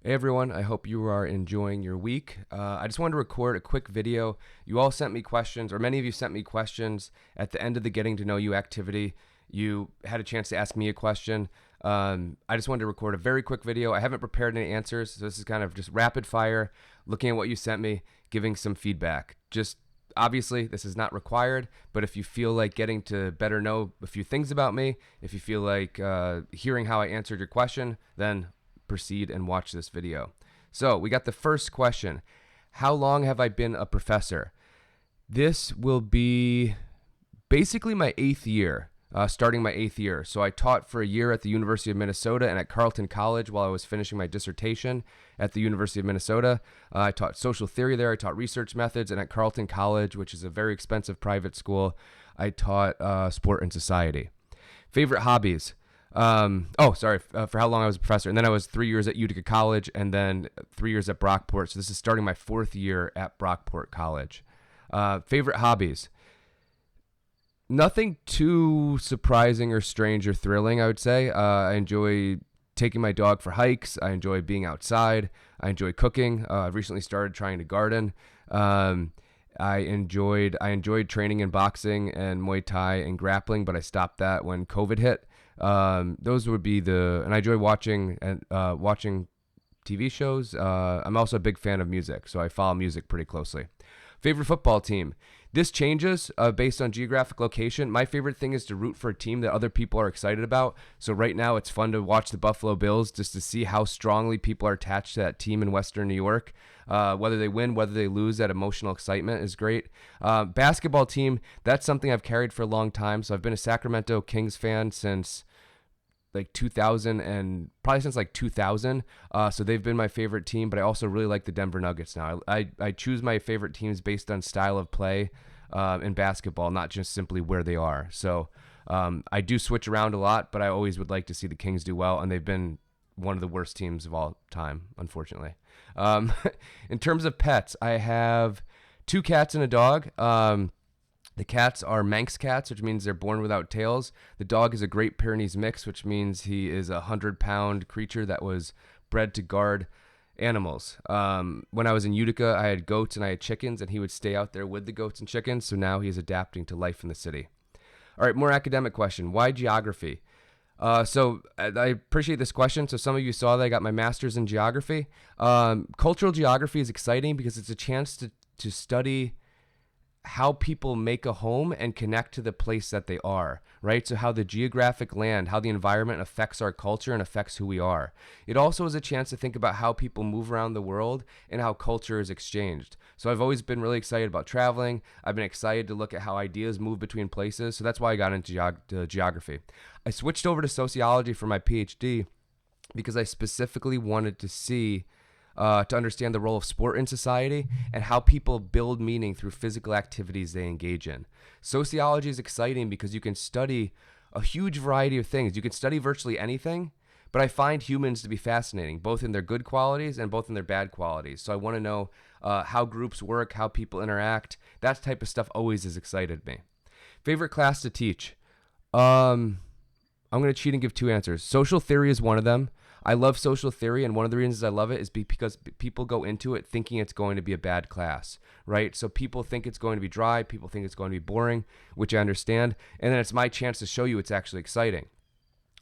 Hey everyone, I hope you are enjoying your week. I just wanted to record a quick video. You all sent me questions, or many of you sent me questions at the end of the Getting to Know You activity. You had a chance to ask me a question. I just wanted to record a very quick video. I haven't prepared any answers, so this is kind of just rapid fire, looking at what you sent me, giving some feedback. Just obviously, this is not required, but if you feel like getting to better know a few things about me, if you feel like hearing how I answered your question, then proceed and watch this video. So we got the first question. How long have I been a professor? This will be basically my 8th year, starting my 8th year. So I taught for a year at the University of Minnesota and at Carleton College while I was finishing my dissertation at the University of Minnesota. I taught social theory there. I taught research methods. And at Carleton College, which is a very expensive private school, I taught sport and society. Favorite hobbies? For how long I was a professor. And then I was 3 years at Utica College and then 3 years at Brockport. So this is starting my 4th year at Brockport College. Favorite hobbies? Nothing too surprising or strange or thrilling, I would say. I enjoy taking my dog for hikes. I enjoy being outside. I enjoy cooking. I've recently started trying to garden. I enjoyed training in boxing and Muay Thai and grappling, but I stopped that when COVID hit. Those would be and I enjoy watching TV shows. I'm also a big fan of music, so I follow music pretty closely. Favorite football team? This changes based on geographic location. My favorite thing is to root for a team that other people are excited about. So right now it's fun to watch the Buffalo Bills just to see how strongly people are attached to that team in Western New York. Whether they win, whether they lose, that emotional excitement is great. Basketball team, that's something I've carried for a long time. So I've been a Sacramento Kings fan since like 2000 and probably since like 2000. So they've been my favorite team, but I also really like the Denver Nuggets now. I choose my favorite teams based on style of play in basketball, not just simply where they are. So I do switch around a lot, but I always would like to see the Kings do well, and they've been one of the worst teams of all time, unfortunately. In terms of pets, I have 2 cats and a dog. The cats are Manx cats, which means they're born without tails. The dog is a Great Pyrenees mix, which means he is a 100-pound creature that was bred to guard animals. When I was in Utica, I had goats and I had chickens, and he would stay out there with the goats and chickens, so now he's adapting to life in the city. All right, more academic question. Why geography? So I appreciate this question. So some of you saw that I got my master's in geography. Cultural geography is exciting because it's a chance to study how people make a home and connect to the place that they are, right? So how the geographic land, how the environment affects our culture and affects who we are. It also is a chance to think about how people move around the world and how culture is exchanged. So I've always been really excited about traveling. I've been excited to look at how ideas move between places. So that's why I got into geography. I switched over to sociology for my PhD because I specifically wanted to understand the role of sport in society and how people build meaning through physical activities they engage in. Sociology is exciting because you can study a huge variety of things. You can study virtually anything, but I find humans to be fascinating, both in their good qualities and both in their bad qualities. So I want to know how groups work, how people interact. That type of stuff always has excited me. Favorite class to teach? I'm going to cheat and give 2 answers. Social theory is one of them. I love social theory, and one of the reasons I love it is because people go into it thinking it's going to be a bad class, right? So people think it's going to be dry, people think it's going to be boring, which I understand, and then it's my chance to show you it's actually exciting.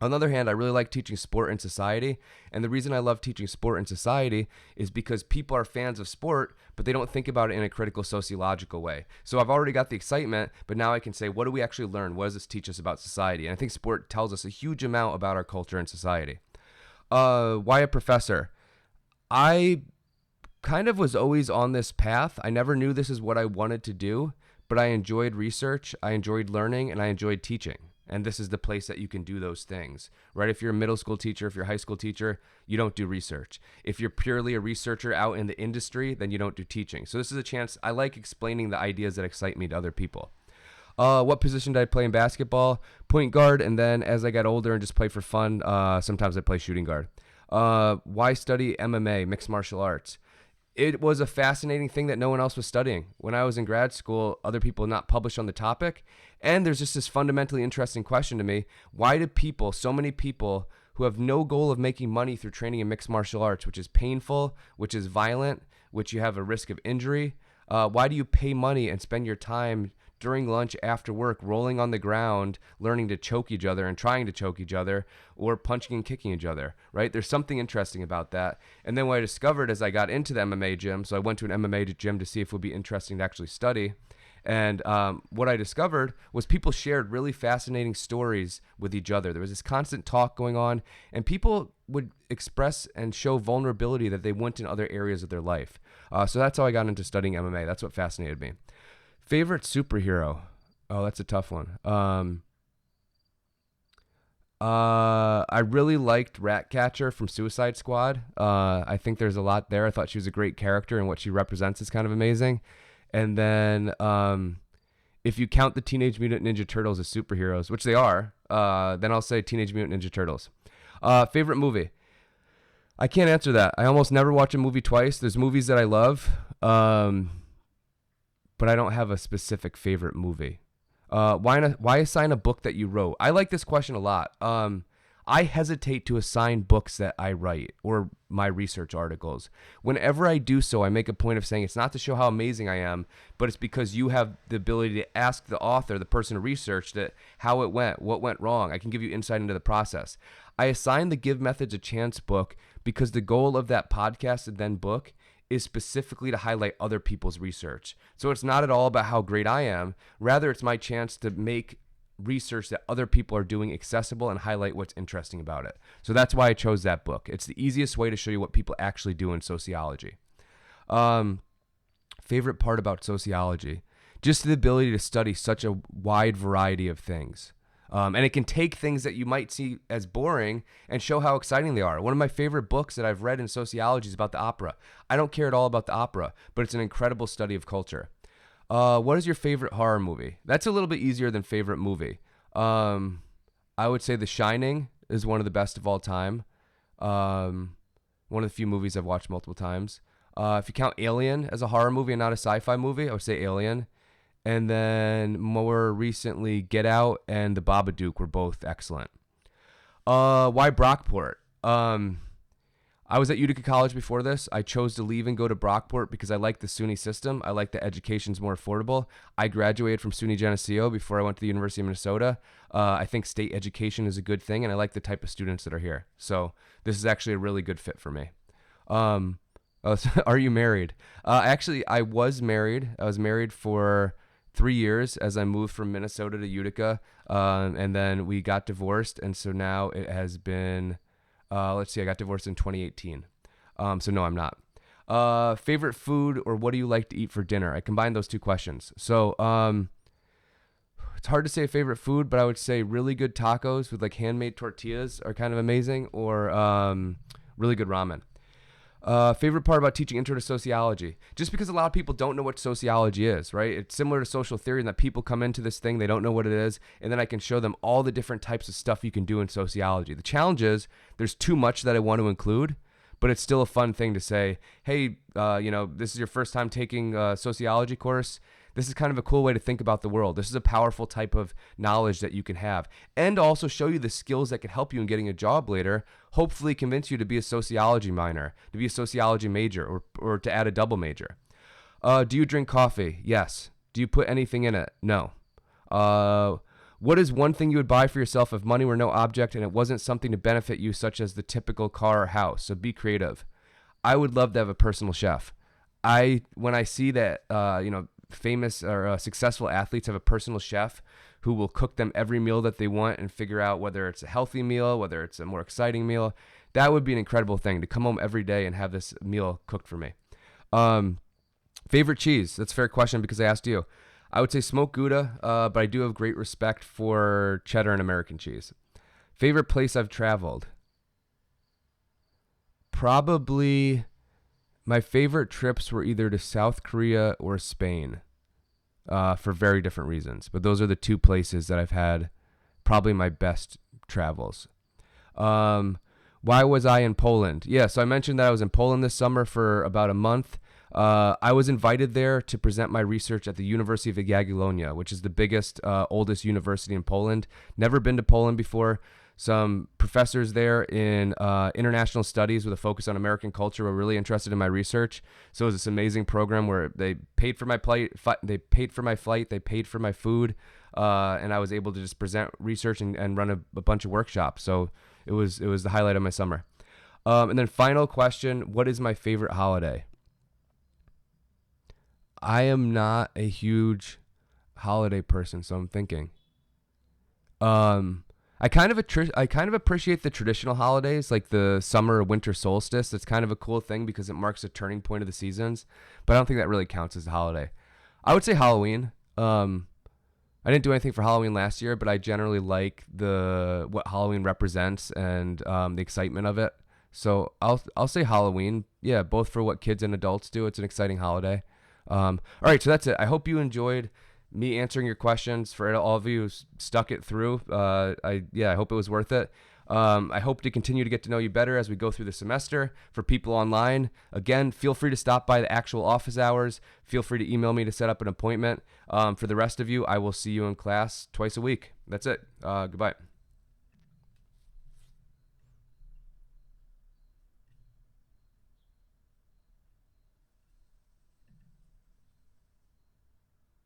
On the other hand, I really like teaching sport and society, and the reason I love teaching sport and society is because people are fans of sport, but they don't think about it in a critical sociological way. So I've already got the excitement, but now I can say, what do we actually learn? What does this teach us about society? And I think sport tells us a huge amount about our culture and society. Why a professor? I kind of was always on this path. I never knew this is what I wanted to do, but I enjoyed research, I enjoyed learning, and I enjoyed teaching. And this is the place that you can do those things, right? If you're a middle school teacher, if you're a high school teacher, you don't do research. If you're purely a researcher out in the industry, then you don't do teaching. So this is a chance. I like explaining the ideas that excite me to other people. What position did I play in basketball? Point guard, and then as I got older and just play for fun, sometimes I play shooting guard. Why study MMA, mixed martial arts? It was a fascinating thing that no one else was studying. When I was in grad school, other people had not published on the topic, and there's just this fundamentally interesting question to me. Why do so many people who who have no goal of making money through training in mixed martial arts, which is painful, which is violent, which you have a risk of injury? Why do you pay money and spend your time during lunch after work rolling on the ground, learning to choke each other and trying to choke each other, or punching and kicking each other, right? There's something interesting about that. And then what I discovered as I got into the MMA gym, so I went to an MMA gym to see if it would be interesting to actually study. And what I discovered was people shared really fascinating stories with each other. There was this constant talk going on, and people would express and show vulnerability that they wouldn't in other areas of their life. So that's how I got into studying MMA. That's what fascinated me. Favorite superhero? Oh, that's a tough one. I really liked Ratcatcher from Suicide Squad. I think there's a lot there. I thought she was a great character, and what she represents is kind of amazing. And then if you count the Teenage Mutant Ninja Turtles as superheroes, which they are, then I'll say Teenage Mutant Ninja Turtles. Favorite movie? I can't answer that. I almost never watch a movie twice. There's movies that I love, but I don't have a specific favorite movie. Why assign a book that you wrote? I like this question a lot. I hesitate to assign books that I write or my research articles. Whenever I do so, I make a point of saying it's not to show how amazing I am, but it's because you have the ability to ask the author, the person who researched it, how it went, what went wrong. I can give you insight into the process. I assign the Give Methods a Chance book because the goal of that podcast and then book is specifically to highlight other people's research. So it's not at all about how great I am. Rather, it's my chance to make research that other people are doing accessible and highlight what's interesting about it. So that's why I chose that book. It's the easiest way to show you what people actually do in sociology. Favorite part about sociology? Just the ability to study such a wide variety of things. And it can take things that you might see as boring and show how exciting they are. One of my favorite books that I've read in sociology is about the opera. I don't care at all about the opera, but it's an incredible study of culture. What is your favorite horror movie? That's a little bit easier than favorite movie. I would say The Shining is one of the best of all time. One of the few movies I've watched multiple times. If you count Alien as a horror movie and not a sci-fi movie, I would say Alien. And then more recently, Get Out and The Babadook were both excellent. Why Brockport? I was at Utica College before this. I chose to leave and go to Brockport because I like the SUNY system. I like the education's more affordable. I graduated from SUNY Geneseo before I went to the University of Minnesota. I think state education is a good thing, and I like the type of students that are here. So this is actually a really good fit for me. Are you married? Actually, I was married. I was married for 3 years as I moved from Minnesota to Utica, and then we got divorced, and so now it has been... I got divorced in 2018. So no, I'm not. Favorite food or what do you like to eat for dinner? I combined those two questions. So it's hard to say a favorite food, but I would say really good tacos with like handmade tortillas are kind of amazing, or really good ramen. Favorite part about teaching Intro to Sociology? Just because a lot of people don't know what sociology is, right? It's similar to social theory in that people come into this thing, they don't know what it is, and then I can show them all the different types of stuff you can do in sociology. The challenge is there's too much that I want to include, but it's still a fun thing to say, hey, this is your first time taking a sociology course. This is kind of a cool way to think about the world. This is a powerful type of knowledge that you can have, and also show you the skills that can help you in getting a job later, hopefully convince you to be a sociology minor, to be a sociology major, or to add a double major. Do you drink coffee? Yes. Do you put anything in it? No. What is one thing you would buy for yourself if money were no object and it wasn't something to benefit you, such as the typical car or house? So be creative. I would love to have a personal chef. When I see that, famous or successful athletes have a personal chef who will cook them every meal that they want and figure out whether it's a healthy meal, whether it's a more exciting meal. That would be an incredible thing, to come home every day and have this meal cooked for me. Favorite cheese? That's a fair question because I asked you. I would say smoked Gouda, but I do have great respect for cheddar and American cheese. Favorite place I've traveled? Probably... my favorite trips were either to South Korea or Spain, for very different reasons. But those are the two places that I've had probably my best travels. Why was I in Poland? Yeah, so I mentioned that I was in Poland this summer for about a month. I was invited there to present my research at the University of Jagiellonia, which is the biggest, oldest university in Poland. Never been to Poland before. some professors there in international studies with a focus on American culture were really interested in my research. So it was this amazing program where they paid for my flight, they paid for my food, and I was able to just present research and run a bunch of workshops. So it was the highlight of my summer. And then final question, what is my favorite holiday? I am not a huge holiday person, so I'm thinking. I kind of appreciate the traditional holidays like the summer or winter solstice. It's kind of a cool thing because it marks a turning point of the seasons, but I don't think that really counts as a holiday. I would say Halloween. I didn't do anything for Halloween last year, but I generally like the what Halloween represents and the excitement of it. So I'll say Halloween. Yeah, both for what kids and adults do. It's an exciting holiday. All right, so that's it. I hope you enjoyed me answering your questions. For all of you who stuck it through, I hope it was worth it. I hope to continue to get to know you better as we go through the semester. For people online, again, feel free to stop by the actual office hours. Feel free to email me to set up an appointment. For the rest of you, I will see you in class twice a week. That's it. Goodbye.